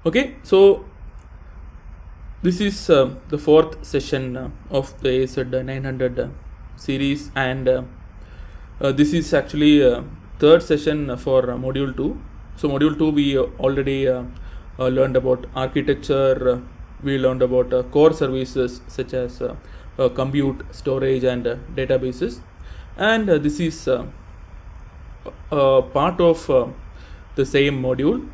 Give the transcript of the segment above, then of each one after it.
Okay, so this is the fourth session of the AZ-900 series, and this is actually third session for module 2. So module 2 we already learned about architecture, we learned about core services such as compute, storage and databases, and this is part of the same module.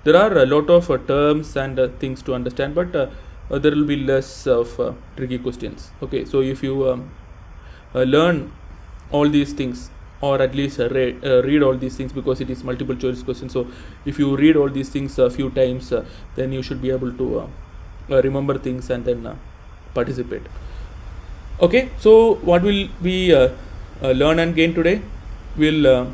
There are a lot of terms and things to understand, but there will be less of tricky questions. Okay, so if you learn all these things, or at least read all these things, because it is multiple choice question, so if you read all these things a few times, then you should be able to remember things and then participate. Okay, so what will we learn and gain today? We'll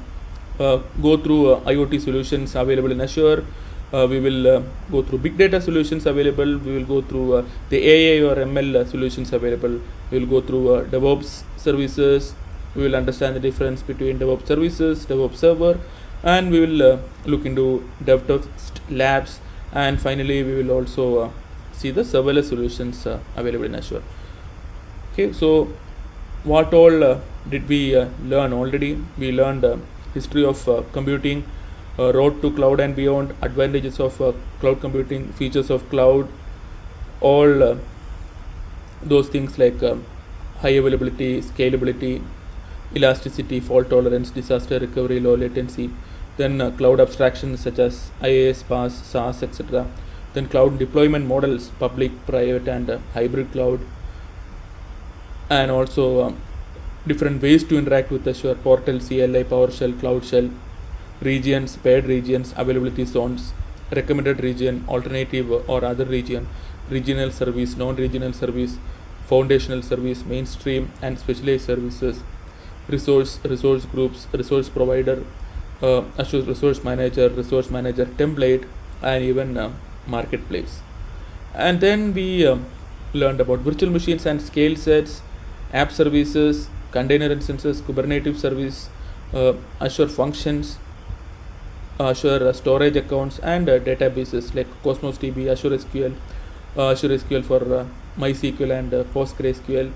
go through IoT solutions available in Azure. We will go through big data solutions available. We will go through the AI or ML solutions available. We will go through DevOps services. We will understand the difference between DevOps services, DevOps server, and we will look into DevOps labs. And finally, we will also see the serverless solutions available in Azure. Okay, so what all did we learn already? We learned history of computing, road to cloud and beyond, advantages of cloud computing, features of cloud, all those things like high availability, scalability, elasticity, fault tolerance, disaster recovery, low latency, then cloud abstractions such as IaaS, PaaS, SaaS, etc. Then cloud deployment models, public, private and hybrid cloud, and also different ways to interact with Azure, portal, CLI, PowerShell, Cloud Shell, regions, paired regions, availability zones, recommended region, alternative or other region, regional service, non-regional service, foundational service, mainstream and specialized services, resource groups, resource provider, Azure resource manager template, and even marketplace. And then we learned about virtual machines and scale sets, app services, container instances, Kubernetes service, Azure functions, Azure storage accounts, and databases like Cosmos DB, Azure SQL for MySQL and PostgreSQL,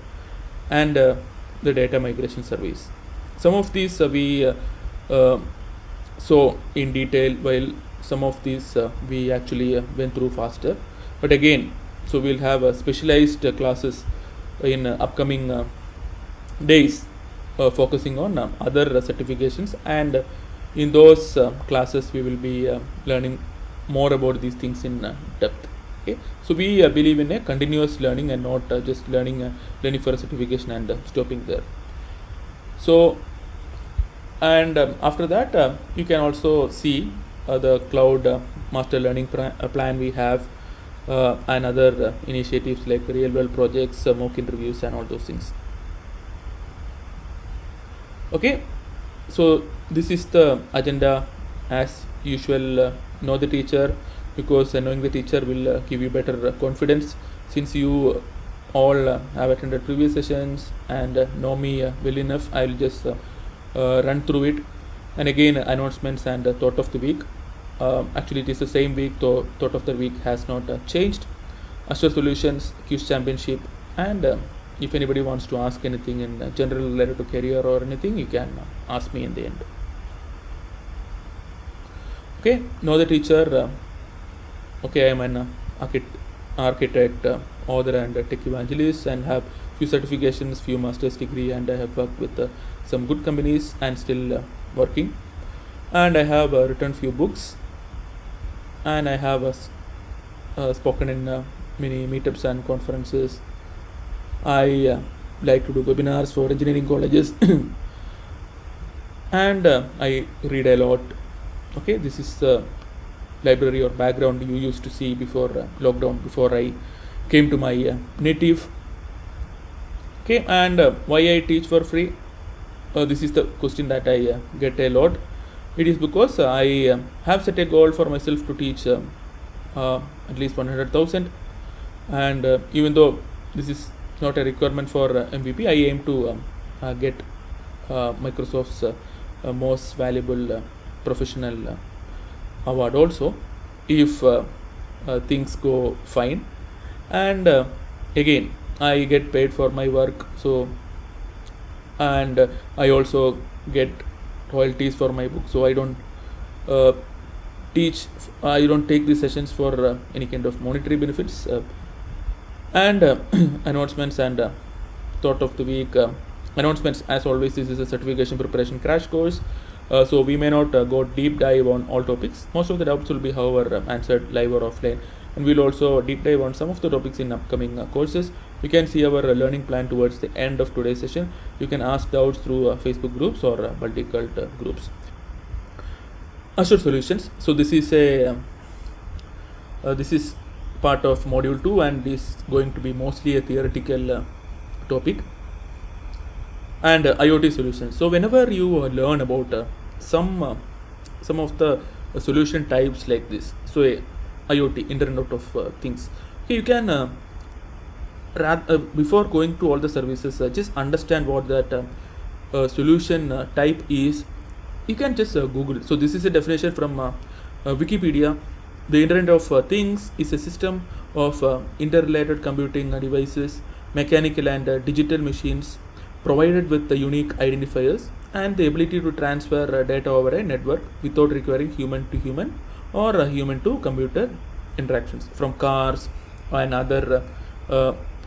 and the data migration service. Some of these we saw in detail, while some of these we actually went through faster. But again, so we'll have specialized classes in upcoming days focusing on other certifications, and in those classes we will be learning more about these things in depth. Okay, so we believe in a continuous learning and not just learning for a certification and stopping there. So, and after that you can also see the cloud master learning plan we have, and other initiatives like real world projects, mock interviews and all those things. Okay, so this is the agenda as usual. Know the teacher, because knowing the teacher will give you better confidence, since you all have attended previous sessions and know me well enough. I will just run through it. And again, announcements and thought of the week. Actually it is the same week, though thought of the week has not changed. Azure Solutions Quiz Championship, and if anybody wants to ask anything in general related to career or anything, you can ask me in the end. Okay, know the teacher. Okay, I am an architect, author and tech evangelist, and have few certifications, few master's degree, and I have worked with some good companies and still working. And I have written few books, and I have spoken in many meetups and conferences. I like to do webinars for engineering colleges and I read a lot. Okay, this is the library or background you used to see before lockdown, before I came to my native. Okay, and why I teach for free? This is the question that I get a lot. It is because I have set a goal for myself to teach at least 100,000, and even though this is not a requirement for MVP, I aim to get Microsoft's most valuable professional award also, if things go fine. And again, I get paid for my work, so, and I also get royalties for my book, so I don't uh, I don't take these sessions for any kind of monetary benefits. And announcements and thought of the week. Announcements, as always, this is a certification preparation crash course, so we may not go deep dive on all topics. Most of the doubts will be, however, answered live or offline, and we'll also deep dive on some of the topics in upcoming courses. You can see our learning plan towards the end of today's session. You can ask doubts through Facebook groups or multi-cult groups. Azure solutions. So this is a this is part of module 2, and is going to be mostly a theoretical topic. And IoT solutions. So whenever you learn about some of the solution types like this, so IoT, Internet of Things, okay, you can before going to all the services, just understand what that solution type is. You can just Google. So this is a definition from Wikipedia. The Internet of Things is a system of interrelated computing devices, mechanical and digital machines, provided with the unique identifiers and the ability to transfer data over a network without requiring human to human or human to computer interactions. From cars and other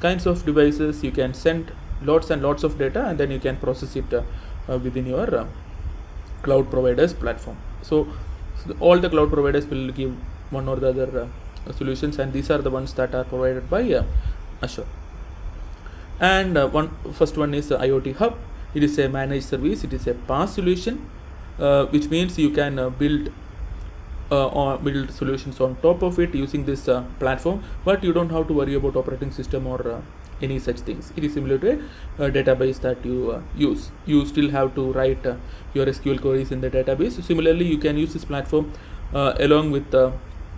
kinds of devices, you can send lots and lots of data, and then you can process it within your cloud providers platform. So all the cloud providers will give one or the other solutions, and these are the ones that are provided by Azure. And first one is IoT Hub. It is a managed service. It is a PaaS solution, which means you can build solutions on top of it using this platform, but you don't have to worry about operating system or any such things. It is similar to a database that you use. You still have to write your SQL queries in the database. Similarly, you can use this platform along with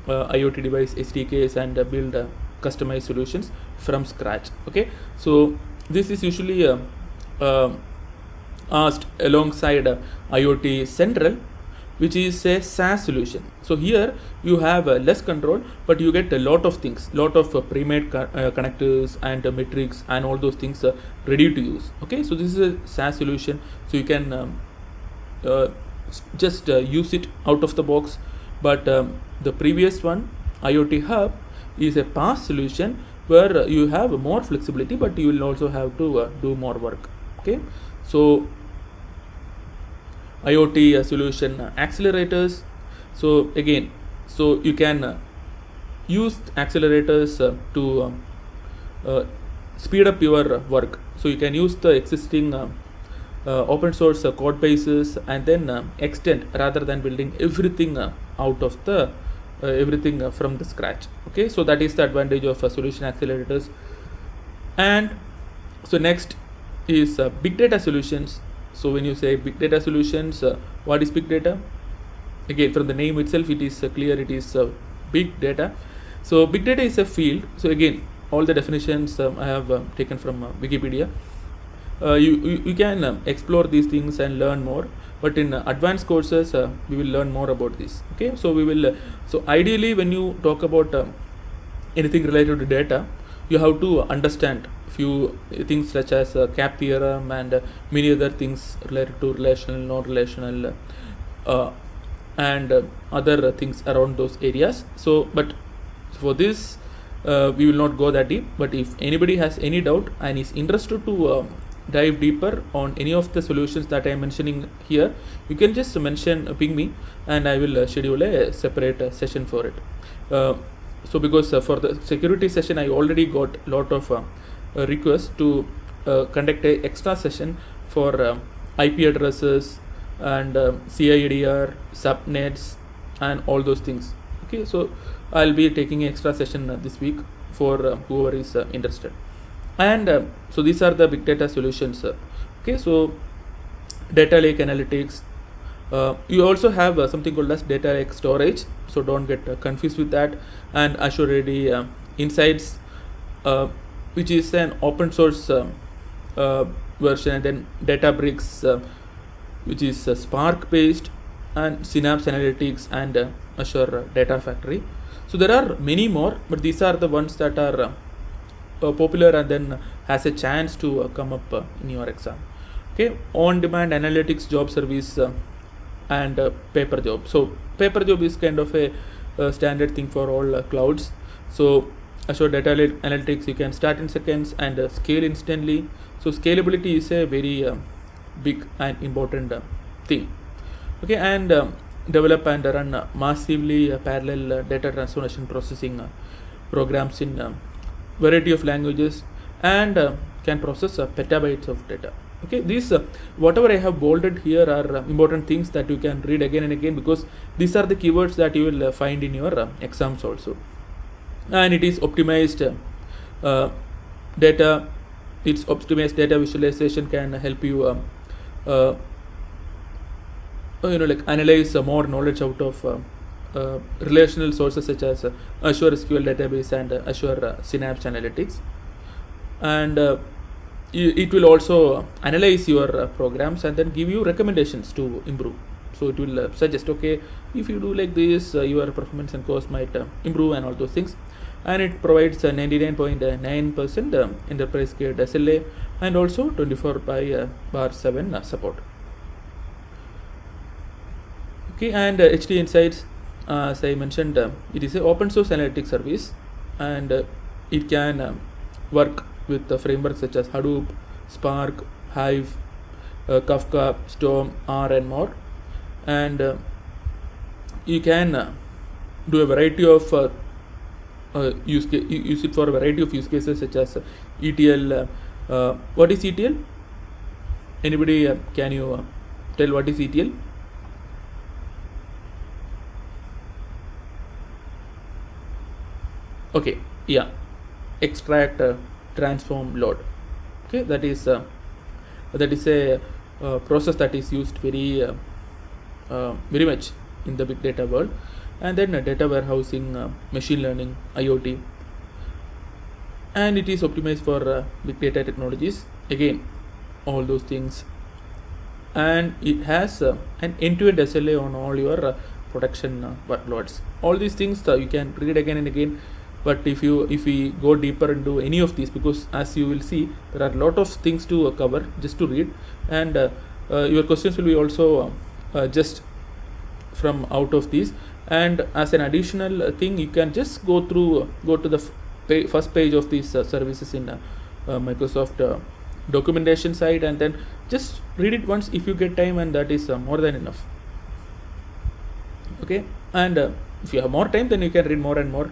IoT device SDKs and build customized solutions from scratch. Okay, so this is usually asked alongside IoT Central, which is a SaaS solution. So here you have less control, but you get a lot of things, lot of pre-made connectors and metrics and all those things ready to use. Okay, so this is a SaaS solution, so you can just use it out of the box. But the previous one, IoT Hub, is a PaaS solution where you have more flexibility, but you will also have to do more work. Okay, so IoT solution accelerators. So again, so you can use accelerators to speed up your work. So you can use the existing open source code bases and then extend, rather than building everything out of the everything from the scratch. Okay, so that is the advantage of solution accelerators. And so next is big data solutions. So when you say big data solutions, what is big data? Again, from the name itself, it is clear it is big data. So big data is a field. So again, all the definitions I have taken from Wikipedia. You can explore these things and learn more, but in advanced courses we will learn more about this. Okay, so we will so ideally, when you talk about anything related to data, you have to understand few things such as cap theorem and many other things related to relational, non-relational and other things around those areas. So but for this we will not go that deep, but if anybody has any doubt and is interested to dive deeper on any of the solutions that I am mentioning here, you can just ping me, and I will schedule a separate session for it. So because for the security session, I already got a lot of requests to conduct a extra session for IP addresses and CIDR, subnets and all those things. Okay, so I'll be taking an extra session this week for whoever is interested. And so these are the big data solutions. Okay, so data lake analytics. You also have something called as data lake storage, so don't get confused with that. And Azure AD Insights, which is an open source version, and then Databricks, which is Spark based, and Synapse Analytics and Azure Data Factory. So there are many more, but these are the ones that are popular and then has a chance to come up in your exam. Okay, on-demand analytics job service and paper job. So paper job is kind of a standard thing for all clouds. So Azure Data Analytics, you can start in seconds and scale instantly. So scalability is a very big and important thing. Okay, and develop and run massively parallel data transformation processing programs in variety of languages and can process petabytes of data. Okay, these whatever I have bolded here are important things that you can read again and again, because these are the keywords that you will find in your exams also. And it is optimized data. Its optimized data visualization can help you like analyze more knowledge out of relational sources such as Azure SQL database and Azure Synapse Analytics. And it will also analyze your programs and then give you recommendations to improve. So it will suggest, okay, if you do like this, your performance and cost might improve and all those things. And it provides 99.9% enterprise grade SLA and also 24/7 support. Okay, and HD Insights, as I mentioned, it is an open source analytics service, and it can work with frameworks such as Hadoop, Spark, Hive, Kafka, Storm, R, and more. And you can do a variety of use it for a variety of use cases such as ETL. What is ETL? Anybody can you tell what is ETL? Okay, yeah, extract, transform, load. Okay, that is a process that is used very much in the big data world. And then data warehousing, machine learning, IoT, and it is optimized for big data technologies. Again, all those things, and it has an end-to-end SLA on all your production workloads. All these things you can read again and again. But if we go deeper into any of these, because as you will see, there are a lot of things to cover just to read, and your questions will be also just from out of these. And as an additional thing, you can just go to the first page of these services in Microsoft documentation site, and then just read it once if you get time, and that is more than enough. Okay, and if you have more time, then you can read more and more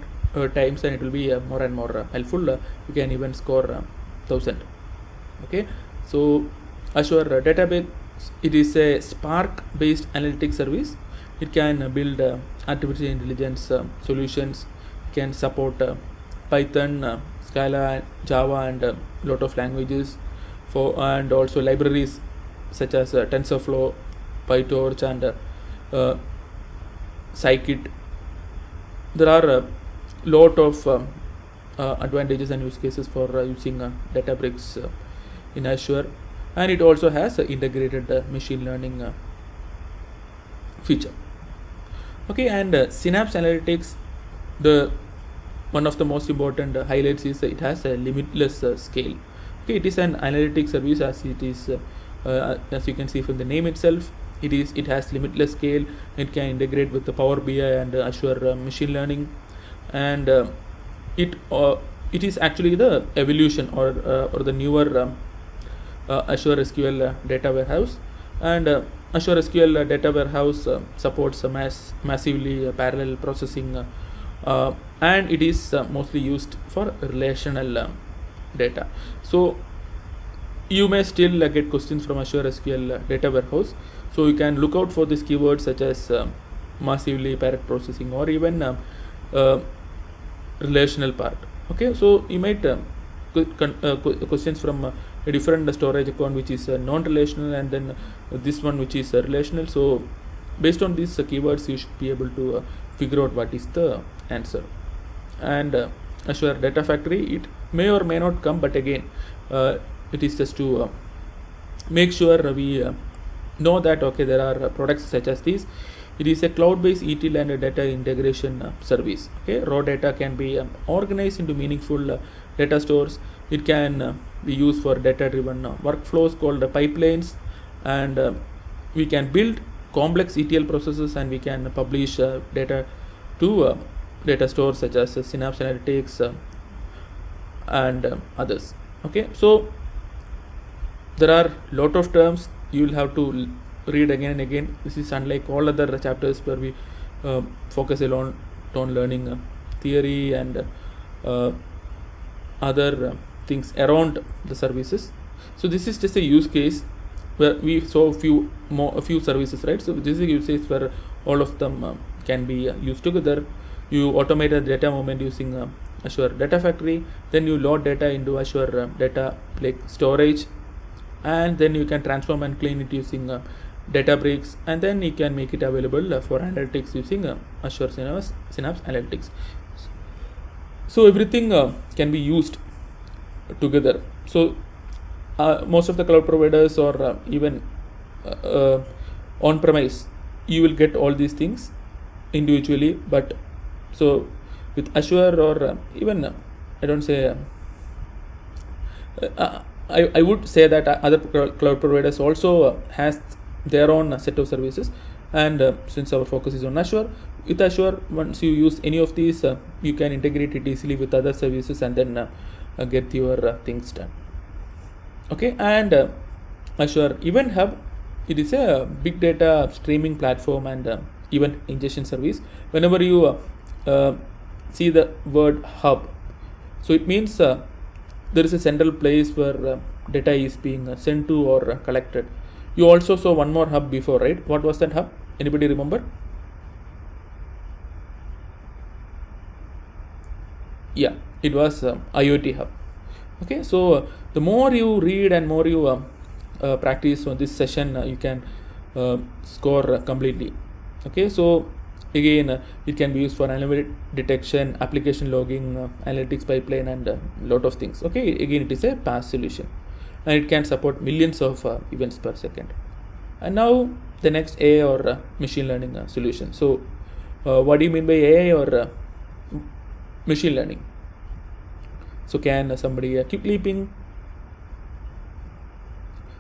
times, and it will be more and more helpful. You can even score 1000. Okay, so Azure Database, it is a Spark based analytics service. It can build artificial intelligence solutions, can support Python, Scala, Java, and a lot of languages, and also libraries such as TensorFlow, PyTorch, and Scikit. There are a lot of advantages and use cases for using Databricks in Azure, and it also has integrated machine learning feature. Okay, and Synapse Analytics, the one of the most important highlights is it has a limitless scale. Okay, it is an analytics service, as it is as you can see from the name itself. It has limitless scale. It can integrate with the Power BI and Azure machine learning, and it is actually the evolution or the newer Azure SQL data warehouse. And Azure SQL data warehouse supports massively parallel processing, and it is mostly used for relational data. So you may still get questions from Azure SQL data warehouse. So you can look out for these keywords such as massively parallel processing, or even relational part. Okay, so you might questions from a different storage account which is non-relational, and then this one which is relational. So based on these keywords, you should be able to figure out what is the answer. And Azure Data Factory, it may or may not come, but again, it is just to make sure we know that okay, there are products such as these. It is a cloud-based ETL and a data integration service. Okay, raw data can be organized into meaningful data stores. It can be used for data-driven workflows called pipelines, and we can build complex ETL processes, and we can publish data to data stores such as Synapse Analytics and others. Okay, so there are lot of terms you will have to read again and again. This is unlike all other chapters where we focus a lot on learning theory and other things around the services. So this is just a use case where we saw a few services, right? So this is a use case where all of them can be used together. You automate the data movement using Azure Data Factory, then you load data into Azure Data Lake Storage, and then you can transform and clean it using Databricks, and then you can make it available for analytics using Azure Synapse Analytics. So everything can be used together. So most of the cloud providers or even on-premise, you will get all these things individually, but so with Azure or even I don't say I would say that other cloud providers also has their own set of services, and since our focus is on Azure, with Azure, once you use any of these, you can integrate it easily with other services and then get your things done. Okay, and Azure Event Hub, it is a big data streaming platform and event ingestion service. Whenever you see the word hub, so it means there is a central place where data is being sent to or collected. You also saw one more hub before, right? What was that hub? Anybody remember? Yeah, it was IoT hub. Okay, so the more you read and more you practice on this session, you can score completely. Okay, so again, it can be used for anomaly detection, application logging, analytics pipeline, and a lot of things. Okay, again, it is a PaaS solution, and it can support millions of events per second. And now the next AI or machine learning solution. So what do you mean by AI or machine learning? So can somebody keep leaping?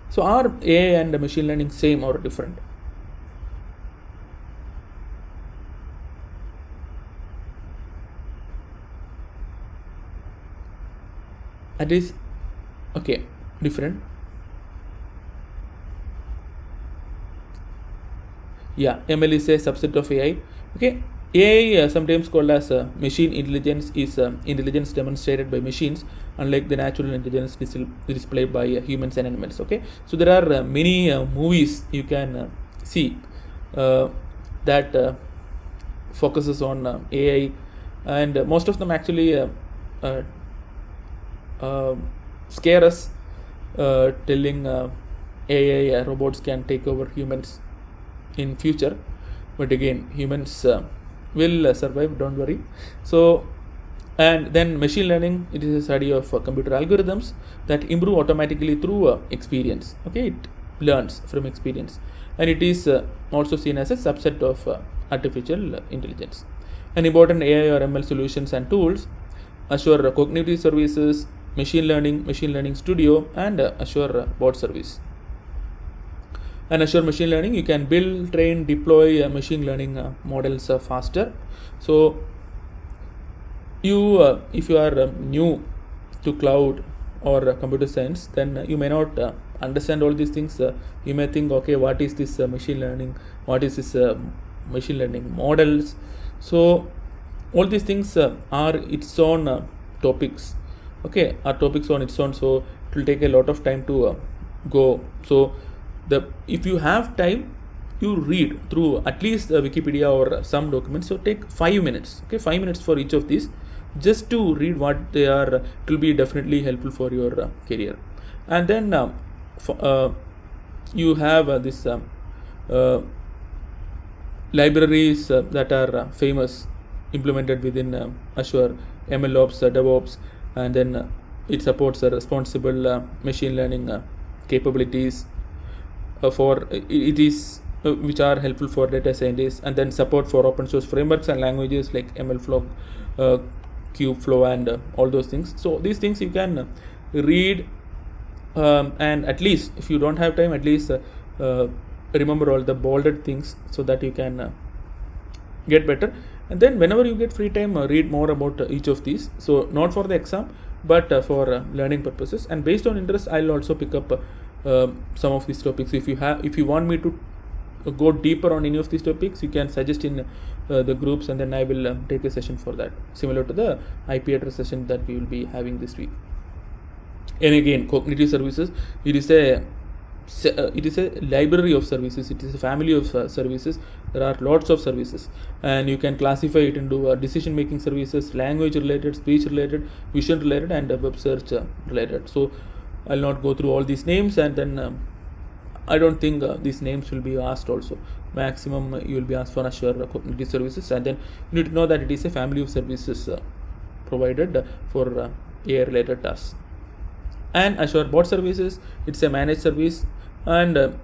So are AI and machine learning same or different? That is okay, different. Yeah, ML is a subset of AI. Okay, AI, sometimes called as machine intelligence, is intelligence demonstrated by machines, unlike the natural intelligence displayed by humans and animals. Okay, so there are many movies you can see that focuses on AI, and most of them actually scare us, telling AI robots can take over humans in future, but again, humans will survive, don't worry. So, and then machine learning, it is a study of computer algorithms that improve automatically through experience. Okay, it learns from experience, and it is also seen as a subset of artificial intelligence. And important AI or ML solutions and tools: Azure Cognitive Services, Machine Learning Studio, and Azure Bot Service. And Azure Machine Learning, you can build, train, deploy machine learning models faster. So you, if you are new to cloud or computer science, then you may not understand all these things. You may think, okay, what is this machine learning? What is this machine learning models? So all these things are its own topics. Okay, are topics on its own. So it will take a lot of time to go. So if you have time, you read through at least Wikipedia or some documents. So take 5 minutes. Okay, 5 minutes for each of these, just to read what they are. It will be definitely helpful for your career. And then you have this libraries that are famous, implemented within Azure: MLOps, DevOps, and then it supports responsible machine learning capabilities. For it is which are helpful for data scientists, and then support for open source frameworks and languages like MLflow, Kubeflow, and all those things. So these things you can read, and at least if you don't have time, at least remember all the bolded things so that you can get better. And then whenever you get free time, read more about each of these. So not for the exam, but for learning purposes, and based on interest I'll also pick up some of these topics. If you want me to go deeper on any of these topics, you can suggest in the groups, and then I will take a session for that, similar to the IP address session that we will be having this week. And again, cognitive services, it is a library of services, it is a family of services. There are lots of services, and you can classify it into decision making services, language related, speech related, vision related, and web search related. So I'll not go through all these names, and then I don't think these names will be asked also. Maximum you will be asked for Azure cognitive services, and then you need to know that it is a family of services provided for AI related tasks. And Azure bot services, it's a managed service, and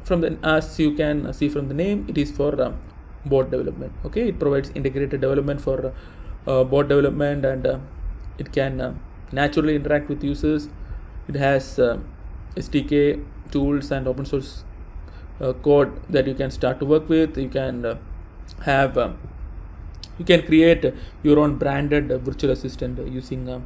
from the, as you can see from the name, it is for bot development. Okay, it provides integrated development for bot development, and it can naturally interact with users. It has SDK tools and open source code that you can start to work with. You can you can create your own branded virtual assistant using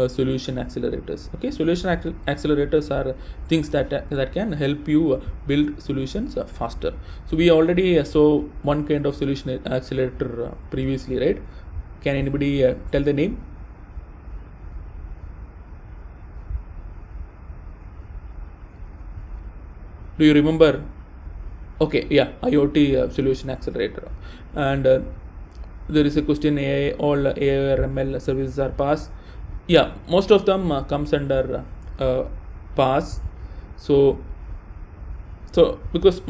solution accelerators. Okay, solution accelerators are things that can help you build solutions faster. So we already saw one kind of solution accelerator previously, right? Can anybody tell the name? Do you remember? Okay, yeah, IoT solution accelerator. And there is a question: AI, all AI or ML services are PaaS. Yeah, most of them comes under PaaS. So because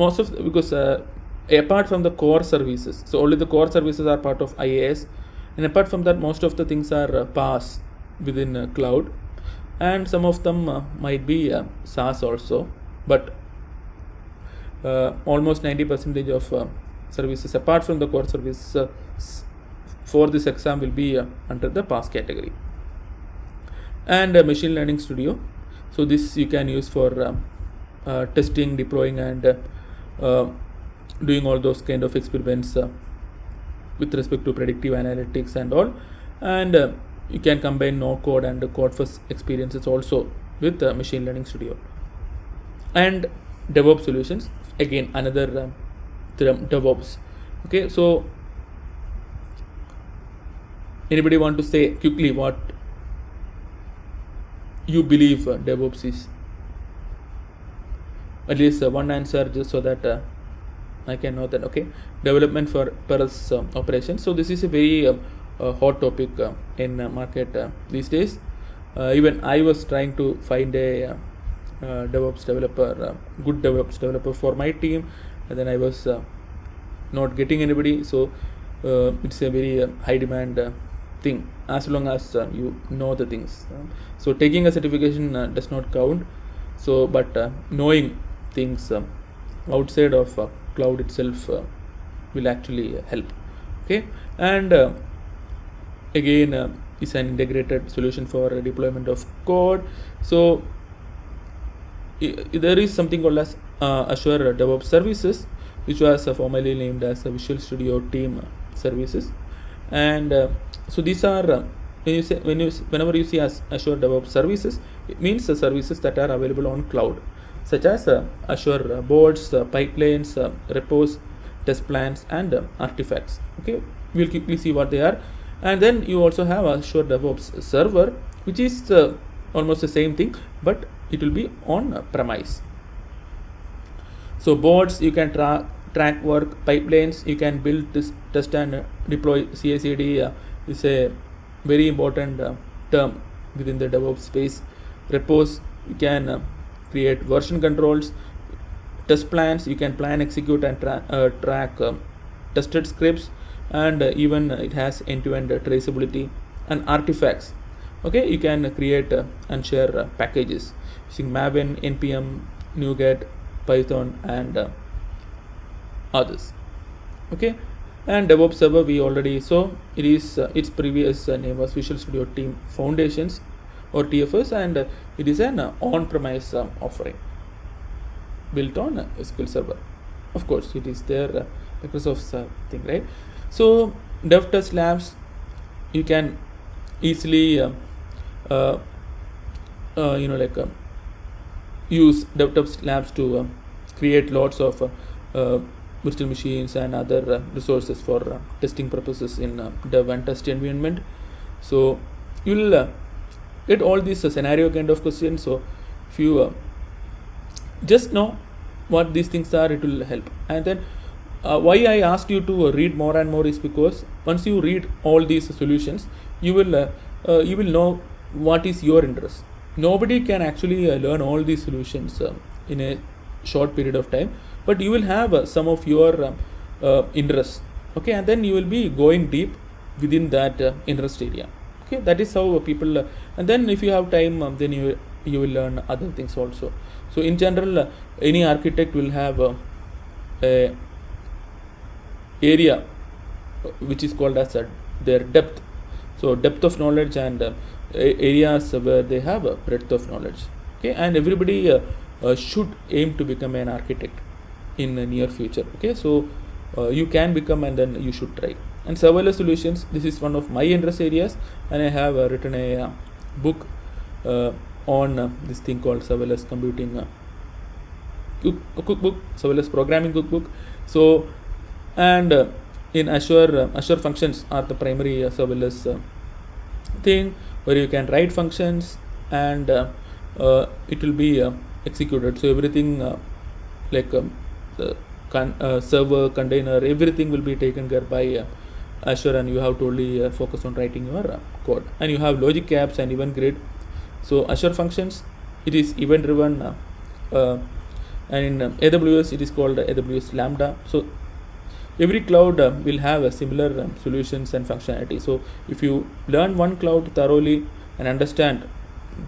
apart from the core services, so only the core services are part of IaaS, and apart from that, most of the things are PaaS within cloud, and some of them might be SaaS also, but almost 90% of services apart from the core service for this exam will be under the PaaS category. And machine learning studio, so this you can use for testing, deploying, and doing all those kind of experiments with respect to predictive analytics and all. And you can combine no code and code first experiences also with machine learning studio. And DevOps solutions, again another term, DevOps. Okay, so anybody want to say quickly what you believe DevOps is? At least one answer, just so that I can know that. Okay, development for Paras operations. So this is a very hot topic in market these days. Even I was trying to find a DevOps developer, good DevOps developer for my team, and then I was not getting anybody. So it's a very high demand thing, as long as you know the things. So taking a certification does not count. So but knowing things outside of cloud itself will actually help. Okay, and again is an integrated solution for deployment of code. So there is something called as Azure DevOps services, which was formerly named as Visual Studio Team services. And so these are whenever you see as Azure DevOps services, it means the services that are available on cloud, such as Azure boards, pipelines, repos, test plans, and artifacts. Okay, we'll quickly see what they are. And then you also have Azure DevOps server, which is almost the same thing, but it will be on premise. So boards, you can track work. Pipelines, you can build, test and deploy. CI/CD is a very important term within the DevOps space. Repos, you can create version controls. Test plans, you can plan, execute, and track tested scripts, and even it has end-to-end traceability. And artifacts, okay, you can create and share packages using Maven, npm, NuGet, Python, and others. Okay, and DevOps server we already saw. It is its previous name was Visual Studio Team Foundations or TFS, and it is an on-premise offering built on SQL Server. Of course, it is their Microsoft's thing, right? So DevTest Labs, you can easily use DevTest Labs to create lots of virtual machines and other resources for testing purposes in dev and test environment. So you will get all these scenario kind of questions. So if you just know what these things are, it will help. And then why I asked you to read more and more is because once you read all these solutions, you will know what is your interest. Nobody can actually learn all these solutions in a short period of time, but you will have some of your interests. Okay, and then you will be going deep within that interest area. Okay, that is how people and then if you have time, then you will learn other things also. So in general, any architect will have a area which is called as their depth. So depth of knowledge and areas where they have a breadth of knowledge. Okay, and everybody should aim to become an architect in the near future. Okay, so you can become, and then you should try. And serverless solutions, this is one of my interest areas, and I have written a book on this thing called serverless computing cookbook, serverless programming cookbook. So and in Azure, Azure functions are the primary serverless thing where you can write functions and it will be executed. So everything like the server, container, everything will be taken care by Azure, and you have to only focus on writing your code. And you have logic apps and event grid. So Azure functions, it is event driven, and in AWS it is called AWS Lambda. So every cloud will have a similar solutions and functionality. So if you learn one cloud thoroughly and understand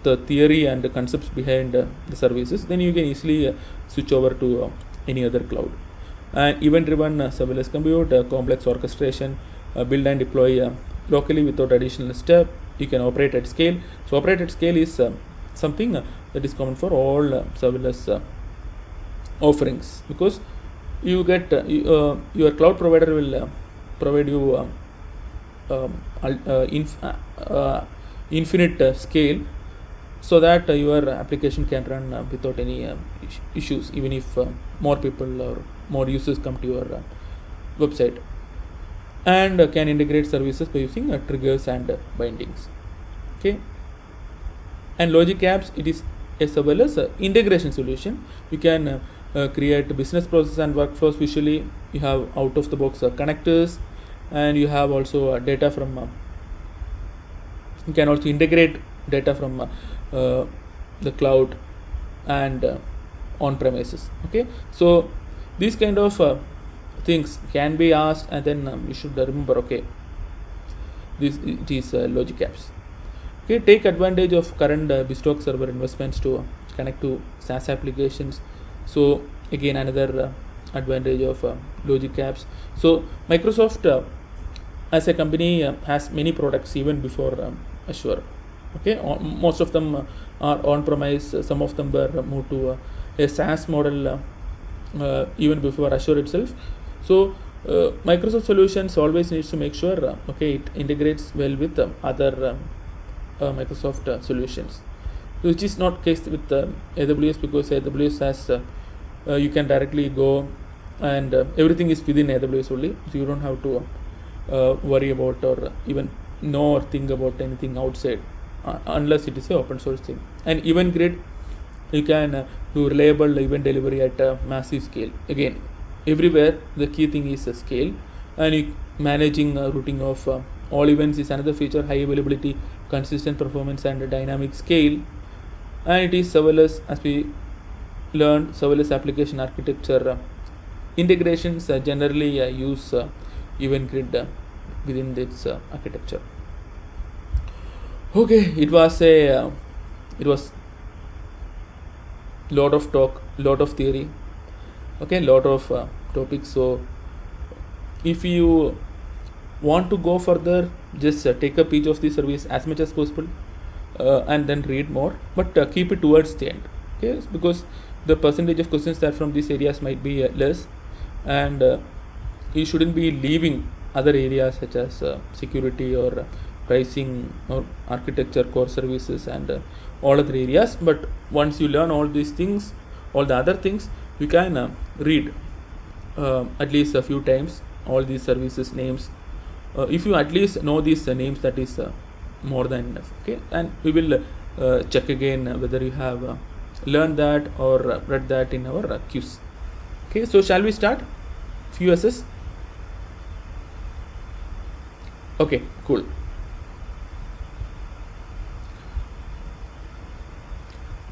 the theory and the concepts behind the services, then you can easily switch over to any other cloud. And event driven serverless compute, complex orchestration, build and deploy locally without additional step. You can operate at scale. So operate at scale is something that is common for all serverless offerings, because you get your cloud provider will provide you infinite scale, so that your application can run without any issues, even if more people or more users come to your website, and can integrate services by using triggers and bindings. Okay, and logic apps, it is a serverless integration solution. You can create business process and workflows visually. You have out of the box connectors, and you have also data from you can also integrate data from the cloud and on premises. Okay, so these kind of things can be asked, and then you should remember, okay, this it is logic apps. Okay, take advantage of current bespoke server investments to connect to SaaS applications. So again, another advantage of logic apps. So Microsoft as a company has many products even before Azure. Okay, most of them are on-premise. Some of them were moved to a SaaS model even before Azure itself. So Microsoft solutions always needs to make sure okay, it integrates well with other Microsoft solutions, which is not case with AWS, because AWS has you can directly go and everything is within AWS only, so you don't have to worry about or even know or think about anything outside unless it is an open source thing. And event grid, you can do reliable event delivery at a massive scale. Again, everywhere the key thing is scale, and managing routing of all events is another feature. High availability, consistent performance, and dynamic scale. And it is serverless, as we learned. Serverless application architecture integrations generally use event grid within this architecture. Okay, it was lot of talk, lot of theory. Okay, lot of topic. So if you want to go further, just take a peek of the service as much as possible, and then read more, but keep it towards the end. Okay, because the percentage of questions that from these areas might be less, and you shouldn't be leaving other areas such as security or pricing or architecture, core services, and all other areas. But once you learn all these things, all the other things, you can read at least a few times all these services names. If you at least know these names, that is more than enough. Okay, and we will check again whether you have learned that or read that in our quiz. Okay, so shall we start? Few S's. Okay, cool.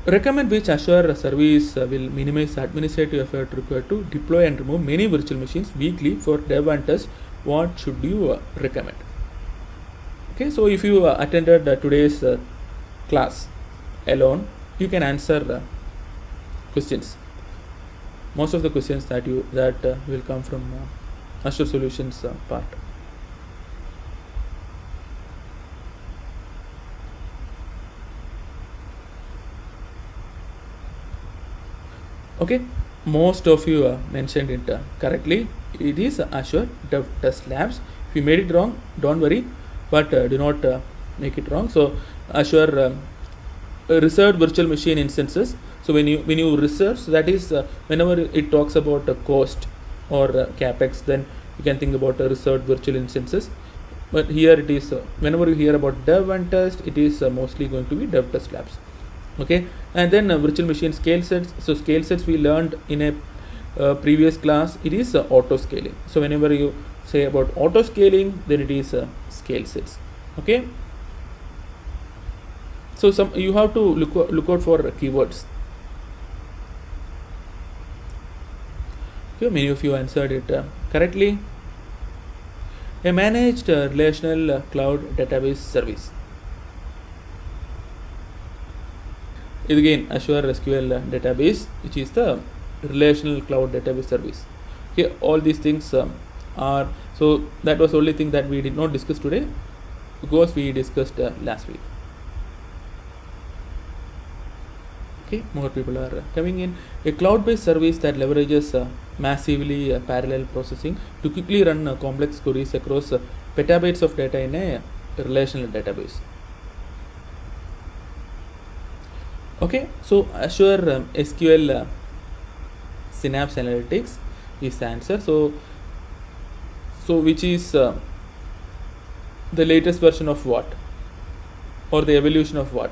Recommend which Azure service will minimize administrative effort required to deploy and remove many virtual machines weekly for dev and test. What should you recommend? Okay, so if you attended today's class alone, you can answer questions. Most of the questions that will come from Azure Solutions part. Okay, most of you mentioned it correctly. It is Azure Dev Test Labs. If you made it wrong, don't worry, but do not make it wrong. So Azure reserved virtual machine instances. So when you reserve, so that is whenever it talks about cost or capex, then you can think about reserved virtual instances. But here it is whenever you hear about dev and test, it is mostly going to be Dev Test Labs. Okay, and then virtual machine scale sets. So scale sets we learned in a previous class. It is auto scaling. So whenever you say about auto scaling, then it is scale sets. Okay, so you have to look out for keywords. Okay, many of you answered it correctly. A managed relational cloud database service. Again, Azure SQL database, which is the relational cloud database service. Okay, all these things are, so that was the only thing that we did not discuss today because we discussed last week. Okay, more people are coming in. A cloud-based service that leverages massively parallel processing to quickly run complex queries across petabytes of data in a relational database. Okay, so Azure SQL Synapse Analytics is the answer. So which is the latest version of what, or the evolution of what,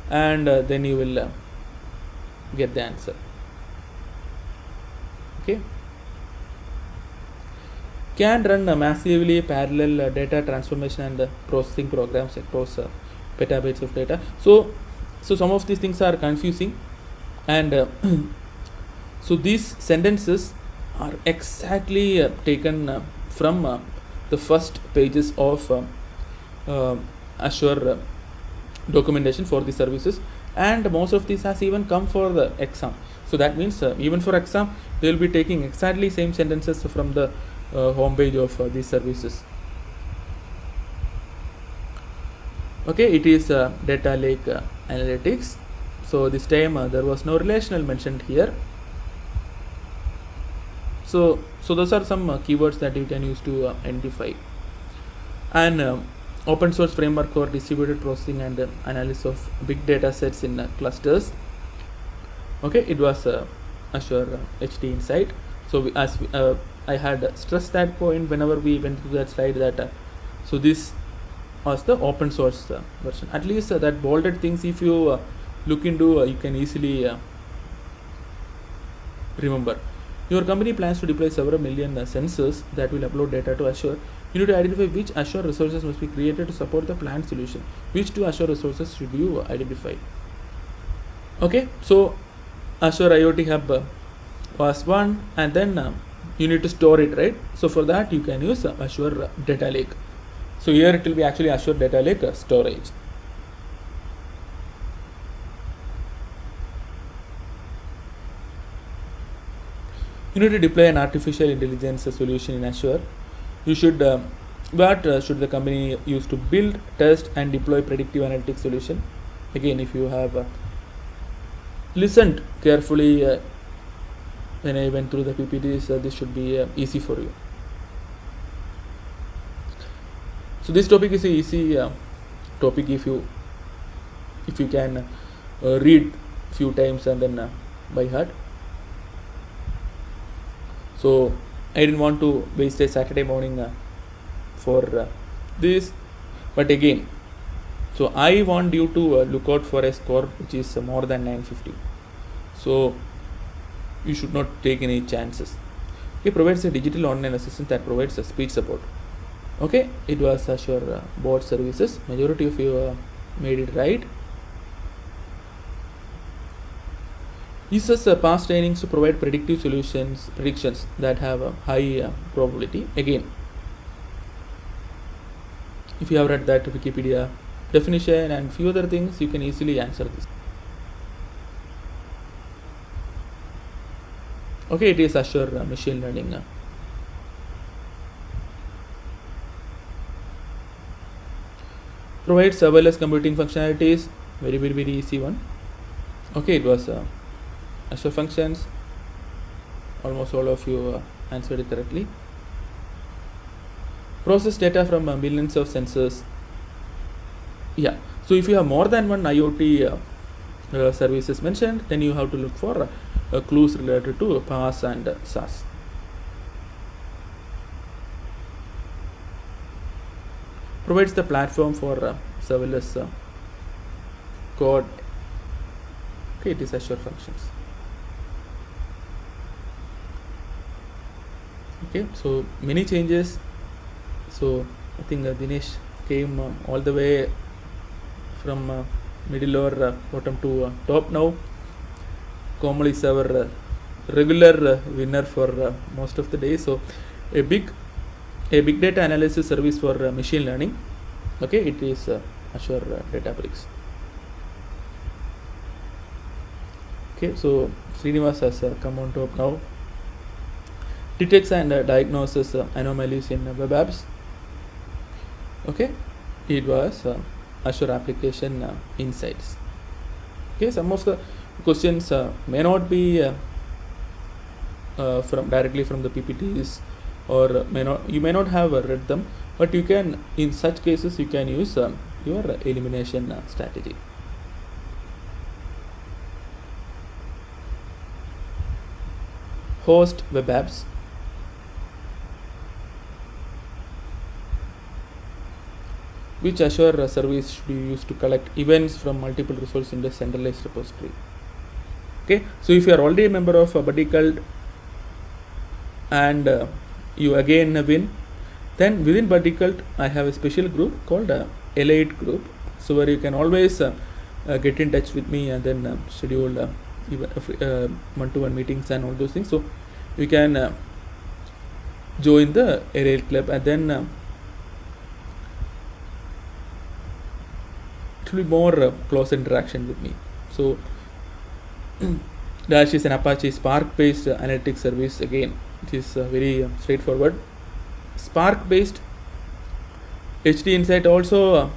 and then you will get the answer. Okay, can run massively parallel data transformation and processing programs across petabytes of data. So some of these things are confusing, and so these sentences are exactly taken from the first pages of Azure documentation for the services, and most of these has even come for the exam. So that means even for exam they will be taking exactly same sentences from the home page of these services. Okay, it is data lake analytics. So this time there was no relational mentioned here. So those are some keywords that you can use to identify. And open source framework for distributed processing and analysis of big data sets in clusters. Okay, it was Azure HD Insight. So I had stressed that point whenever we went through that slide, that so this was the open source version. At least that bolded things, if you look into, you can easily remember. Your company plans to deploy several million sensors that will upload data to Azure. You need to identify which Azure resources must be created to support the planned solution. Which two Azure resources should you identify? Okay, so Azure IoT Hub was one, and then you need to store it, right? So for that you can use Azure Data Lake. So here it will be actually Azure Data Lake storage. You need to deploy an artificial intelligence solution in Azure. You should what should the company use to build, test, and deploy predictive analytics solution? Again, if you have listened carefully when I went through the PPTs, this should be easy for you. So this topic is a easy topic if you can read few times and then by heart. So I didn't want to waste a Saturday morning for this, but again, so I want you to look out for a score which is more than 950. So you should not take any chances. It provides a digital online assistant that provides a speech support. Okay, it was Azure bot services. Majority of you made it right. Uses past trainings to provide predictive predictions that have a high probability. Again, if you have read that Wikipedia definition and few other things, you can easily answer this. Okay, it is Azure machine learning. Provides serverless computing functionalities. Very easy one. Okay, it was Azure functions. Almost all of you answered it correctly. Process data from millions of sensors. Yeah, so if you have more than one IoT services mentioned, then you have to look for clues related to PaaS and SaaS. Provides the platform for serverless code. Okay, it is Azure functions. Okay, so many changes. So I think Dinesh came all the way from middle or bottom to top now. Komal is our regular winner for most of the day. So a big data analysis service for machine learning. Okay, it is Azure Databricks. Okay, so Srinivas has come on top now. Detects and diagnoses anomalies in web apps. Okay, it was Azure Application Insights. Okay, some of the questions may not be from directly from the PPTs, or you may not have read them, but you can, in such cases, you can use your elimination strategy. Host web apps. Which Azure service should you use to collect events from multiple resources in the centralized repository? Okay, so if you are already a member of a buddy cult and you again win, then within buddy cult I have a special group called Elite group, so where you can always get in touch with me and then schedule one-to-one meetings and all those things. So you can join the Elite club, and then it will be more close interaction with me. So Dash is an Apache Spark based analytics service. Again, it is very straightforward. Spark based. HD Insight also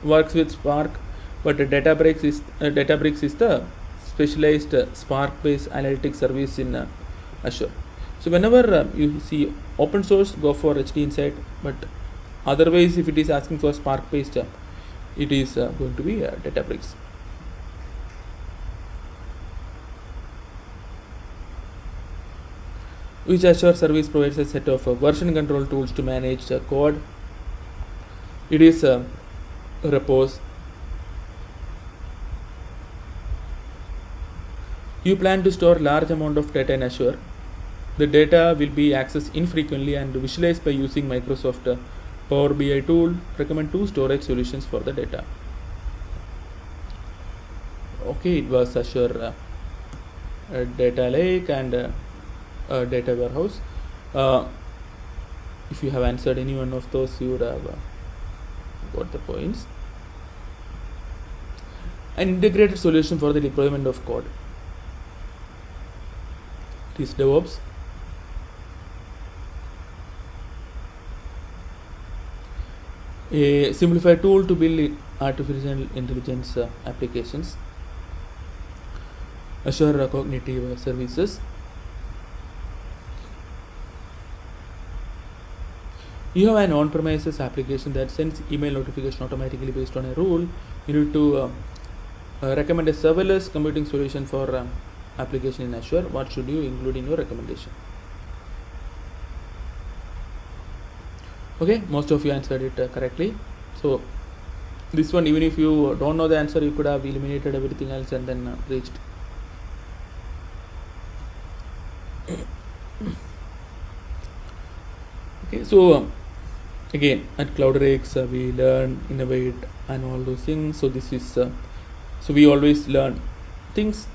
works with Spark, but Databricks is the specialized Spark based analytics service in Azure. So whenever you see open source, go for HD Insight, but otherwise if it is asking for Spark based, it is going to be Databricks. Which Azure service provides a set of version control tools to manage code? It is repos. You plan to store large amount of data in Azure. The data will be accessed infrequently and visualized by using Microsoft Power BI tool. Recommend 2 storage solutions for the data. Okay, it was Azure Data Lake and Data Warehouse. If you have answered any one of those, you would have got the points. An integrated solution for the deployment of code. It is DevOps. A simplified tool to build artificial intelligence applications. Azure Cognitive Services. You have an on-premises application that sends email notification automatically based on a rule. You need to recommend a serverless computing solution for application in Azure. What should you include in your recommendation? Okay, most of you answered it correctly. So this one, even if you don't know the answer, you could have eliminated everything else and then reached. Okay, so again at CloudRx we learn, innovate, and all those things. So this is so we always learn things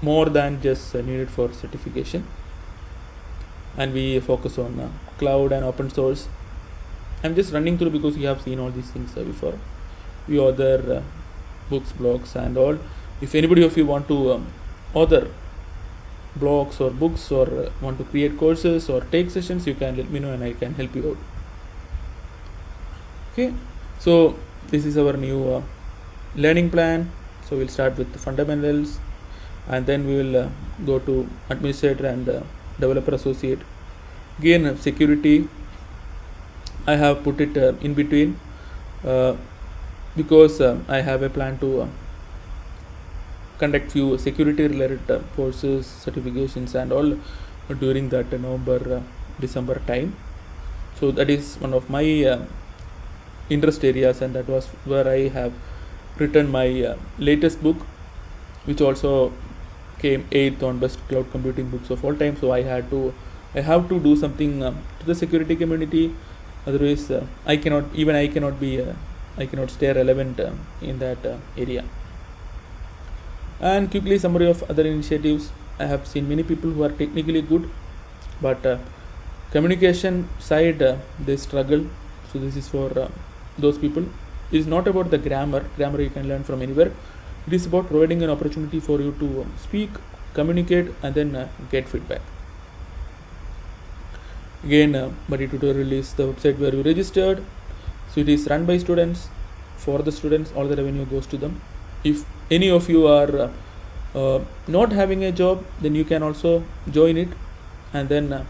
more than just needed for certification, and we focus on cloud and open source. I'm just running through because you have seen all these things before. We author books, blogs, and all. If anybody of you want to author blogs or books or want to create courses or take sessions, you can let me know and I can help you out. Okay, so this is our new learning plan. So we'll start with the fundamentals, and then we will go to administrator and developer associate. Again, security, I have put it in between because I have a plan to conduct few security related courses, certifications, and all during that November December time. So that is one of my interest areas, and that was where I have written my latest book, which also came 8th on best cloud computing books of all time. So I have to do something to the security community. Otherwise I cannot stay relevant in that area. And quickly summary of other initiatives. I have seen many people who are technically good, but communication side they struggle. So this is for those people. It is not about the grammar you can learn from anywhere. It is about providing an opportunity for you to speak, communicate, and then get feedback. Again, Buddy Tutorial is the website where you registered. So it is run by students, for the students. All the revenue goes to them. If any of you are not having a job, then you can also join it and then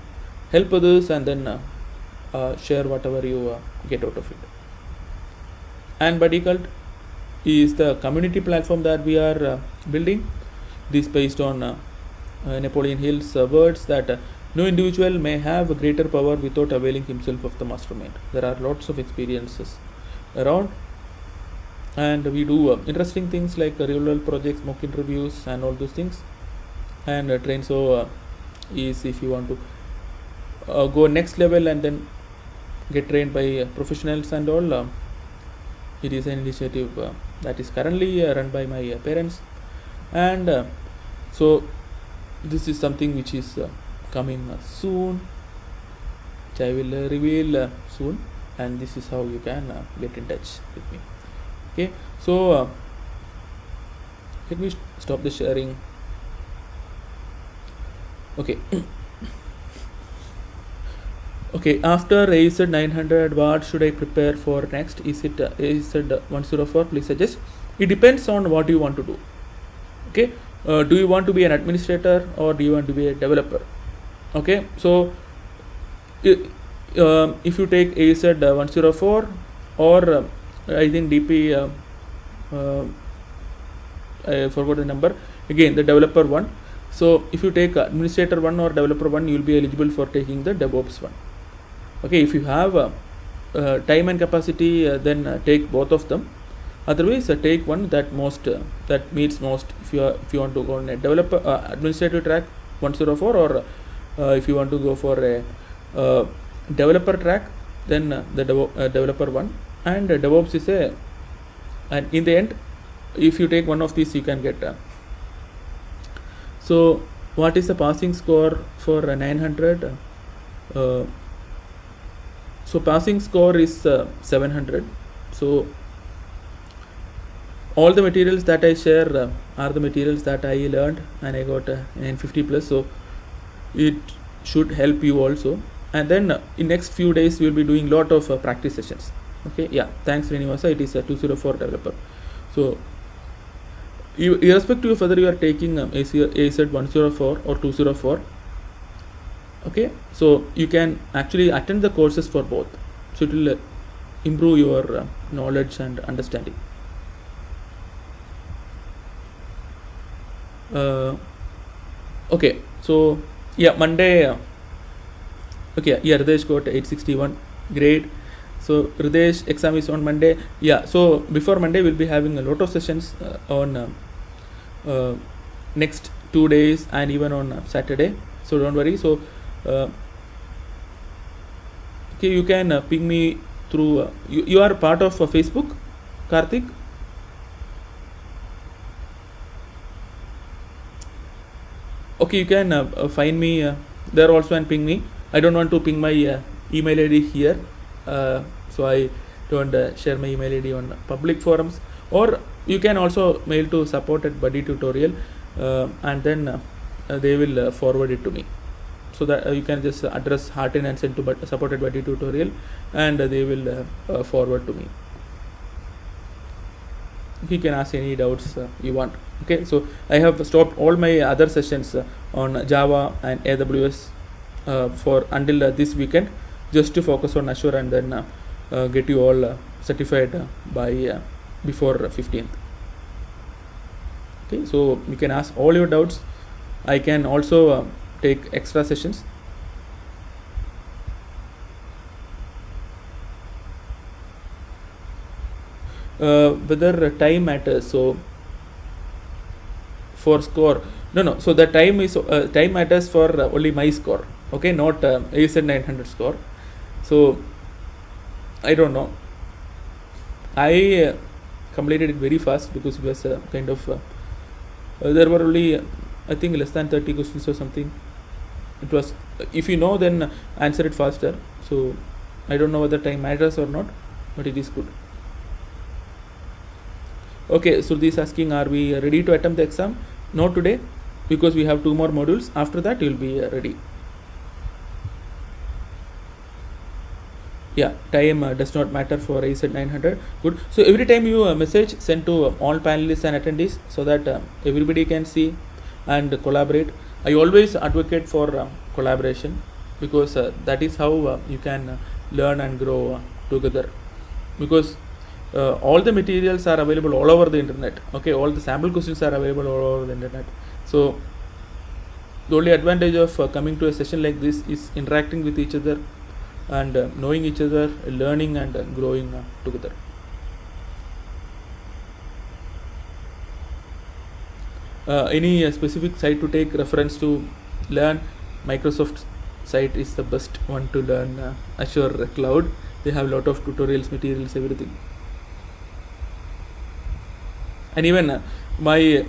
help others, and then share whatever you get out of it. And Buddy Cult is the community platform that we are building. This based on Napoleon Hill's words that no individual may have greater power without availing himself of the mastermind. There are lots of experiences around, and we do interesting things like real world projects, mock interviews, and all those things. And train so is if you want to go next level and then get trained by professionals and all. It is an initiative that is currently run by my parents, and so this is something which is coming soon, which I will reveal soon, and this is how you can get in touch with me. Okay, so let me stop the sharing. Okay. Okay, after AZ-900, what should I prepare for next? Is it AZ-104? Please suggest. It depends on what you want to do. Okay, do you want to be an administrator or do you want to be a developer? Okay, so if you take AZ-104 or I think DP, I forgot the number, again the developer one. So if you take administrator one or developer one, you will be eligible for taking the DevOps one. Okay, if you have time and capacity, then take both of them. Otherwise, take one that meets most. If you want to go on a developer administrative track 104, or if you want to go for a developer track, then the developer one, and DevOps is and in the end, if you take one of these, you can get. So what is the passing score for 900? So passing score is 700. So all the materials that I share are the materials that I learned, and I got 950 plus. So it should help you also. And then in next few days we will be doing lot of practice sessions. Okay, yeah, thanks Srinivasa. It is a 204 developer. So irrespective of whether you are taking AZ-104 or 204, okay, so you can actually attend the courses for both, so it will improve your knowledge and understanding. Okay, so yeah, Monday, okay, yeah, Ridesh got 861, great. So Ridesh exam is on Monday. Yeah, so before Monday we'll be having a lot of sessions on next 2 days and even on Saturday, so don't worry. So okay, you can ping me through you are part of Facebook, Karthik? Okay, you can find me there also and ping me. I don't want to ping my email ID here, so I don't share my email ID on public forums. Or you can also mail to support@buddy tutorial, and then they will forward it to me. So that you can just address Hartin and send to support@buddy tutorial, and they will forward to me. You can ask any doubts you want. Okay, so I have stopped all my other sessions on Java and AWS for until this weekend, just to focus on Azure and then get you all certified by before 15th. Okay, so you can ask all your doubts. I can also take extra sessions. Whether time matters, so for score, no, so the time is time matters for only my score, okay, not AZ-900 score. So I don't know, I completed it very fast because it was kind of there were only I think less than 30 questions or something. It was, if you know, then answer it faster. So I don't know whether time matters or not, but it is good. Okay, Surdi is asking, are we ready to attempt the exam? Not today, because we have 2 more modules. After that, you will be ready. Yeah, time does not matter for AZ-900. Good. So every time you message, send to all panelists and attendees, so that everybody can see and collaborate. I always advocate for collaboration, because that is how you can learn and grow together. Because all the materials are available all over the internet. Okay, all the sample questions are available all over the internet. So the only advantage of coming to a session like this is interacting with each other and knowing each other, learning and growing together. Any specific site to take reference to learn? Microsoft site is the best one to learn Azure Cloud. They have a lot of tutorials, materials, everything. And even my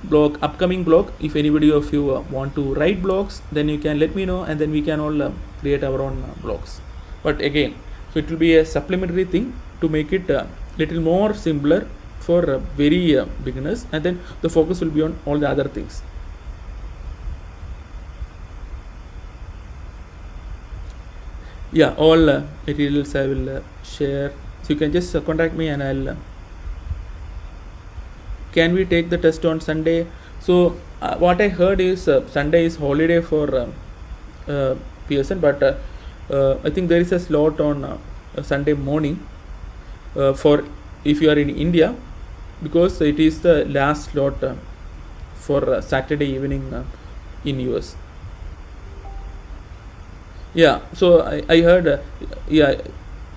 blog, upcoming blog, if anybody of you want to write blogs, then you can let me know, and then we can all create our own blogs. But again, so it will be a supplementary thing to make it little more simpler for very beginners, and then the focus will be on all the other things. Yeah, all materials I will share, so you can just contact me and I'll can we take the test on Sunday? So what I heard is Sunday is holiday for Pearson, but I think there is a slot on Sunday morning for if you are in India, because it is the last slot for Saturday evening in US. Yeah, so I heard yeah,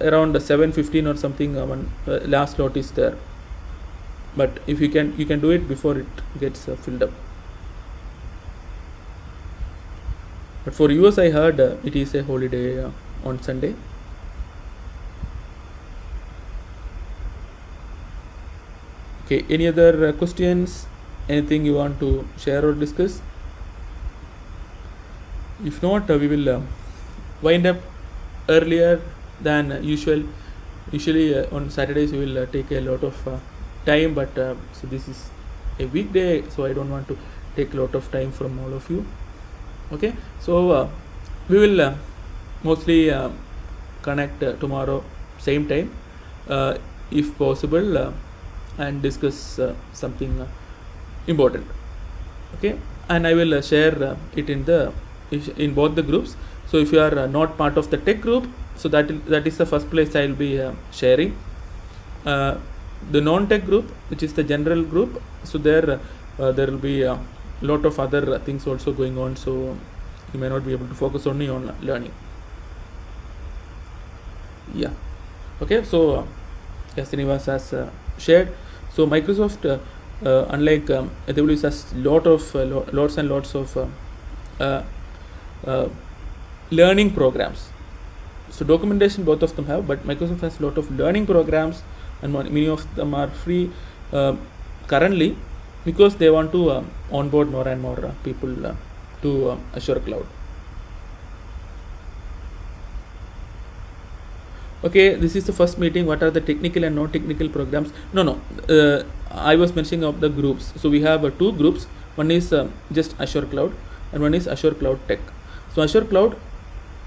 around 7:15 or something one last slot is there. But if you can do it before it gets filled up. But for US I heard it is a holiday on Sunday. Okay, any other questions? Anything you want to share or discuss? If not, we will wind up earlier than usual. Usually on Saturdays we will take a lot of time, but so this is a weekday, so I don't want to take a lot of time from all of you. Okay, so we will mostly connect tomorrow same time, if possible, and discuss something important. Okay, and I will share it in both the groups. So if you are not part of the tech group, so that is the first place I will be sharing. The non-tech group, which is the general group, so there will be a lot of other things also going on, so you may not be able to focus only on learning. Yeah. Okay, so as Srinivas has shared, so Microsoft, unlike AWS, has lots and lots of learning programs. So documentation both of them have, but Microsoft has a lot of learning programs, and many of them are free currently, because they want to onboard more and more people to Azure Cloud. Okay, this is the first meeting. What are the technical and non-technical programs? No. I was mentioning of the groups. So we have two groups. One is just Azure Cloud, and one is Azure Cloud Tech. So Azure Cloud,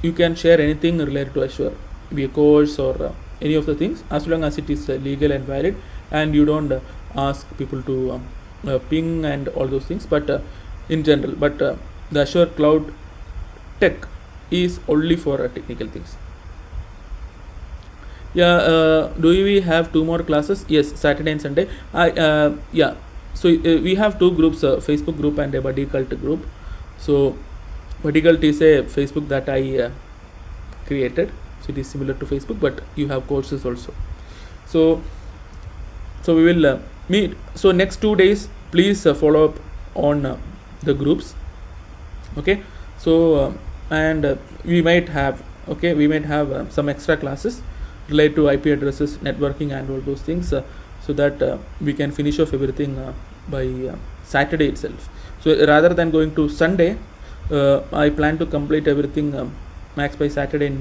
you can share anything related to Azure, be a course or any of the things, as long as it is legal and valid, and you don't ask people to ping and all those things. But in general, but the Azure Cloud Tech is only for technical things. Yeah, do we have 2 more classes? Yes, Saturday and Sunday. Yeah, so we have 2 groups, Facebook group and a Buddy Cult group. So Buddy Cult is a Facebook that I created, so it is similar to Facebook, but you have courses also. So we will meet. So next 2 days, please follow up on the groups. Okay, so and we might have some extra classes related to IP addresses, networking, and all those things, so that we can finish off everything by Saturday itself. So rather than going to Sunday, I plan to complete everything max by Saturday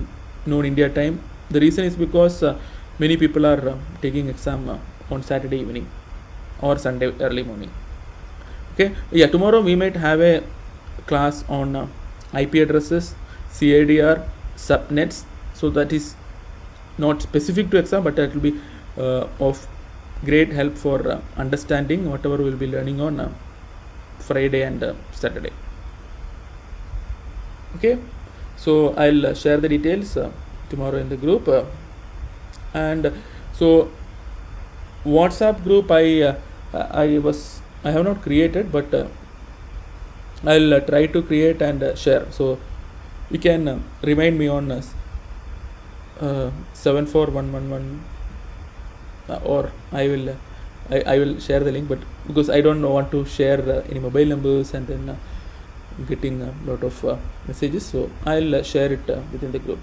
noon India time. The reason is because many people are taking exam on Saturday evening or Sunday early morning. Okay, yeah, tomorrow we might have a class on IP addresses, CADR, subnets. So that is not specific to exam, but that will be of great help for understanding whatever we will be learning on Friday and Saturday. Okay, so I'll share the details tomorrow in the group, and so WhatsApp group I have not created, but I'll try to create and share. So you can remind me on 74111, or I will share the link, but because I don't want to share any mobile numbers and then getting a lot of messages, so I'll share it within the group.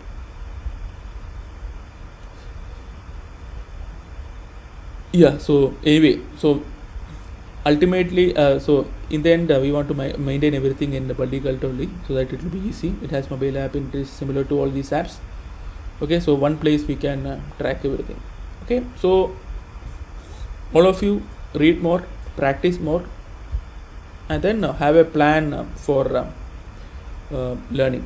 Yeah, so anyway, so ultimately, so in the end, we want to maintain everything in the Buddy Cult only, so that it will be easy. It has mobile app, it is similar to all these apps. Okay, so one place we can track everything. Okay, so all of you read more, practice more, and then have a plan for learning.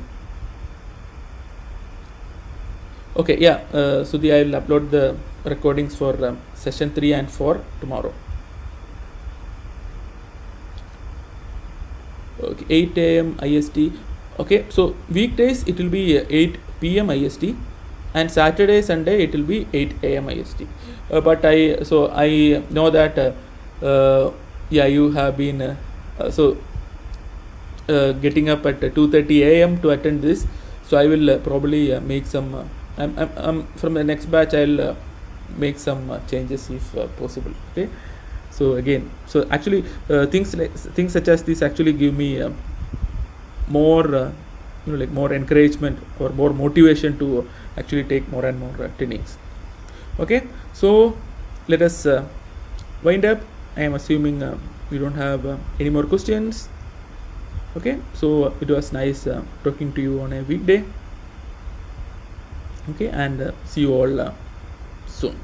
Okay, yeah, Sudhi, I will upload the recordings for session 3 and 4 tomorrow. Okay, 8 a.m. IST. Okay, so weekdays it will be 8 p.m. IST, and Saturday, Sunday it will be 8 a.m. IST. But I know that yeah, you have been getting up at 2:30 a.m. to attend this. So I will probably make some. I'm from the next batch. I'll make some changes if possible. Okay. So again, so actually things such as this actually give me more more encouragement or more motivation to actually take more and more trainings. Okay, so let us wind up. I am assuming we don't have any more questions. Okay, so it was nice talking to you on a weekday. Okay, and see you all soon.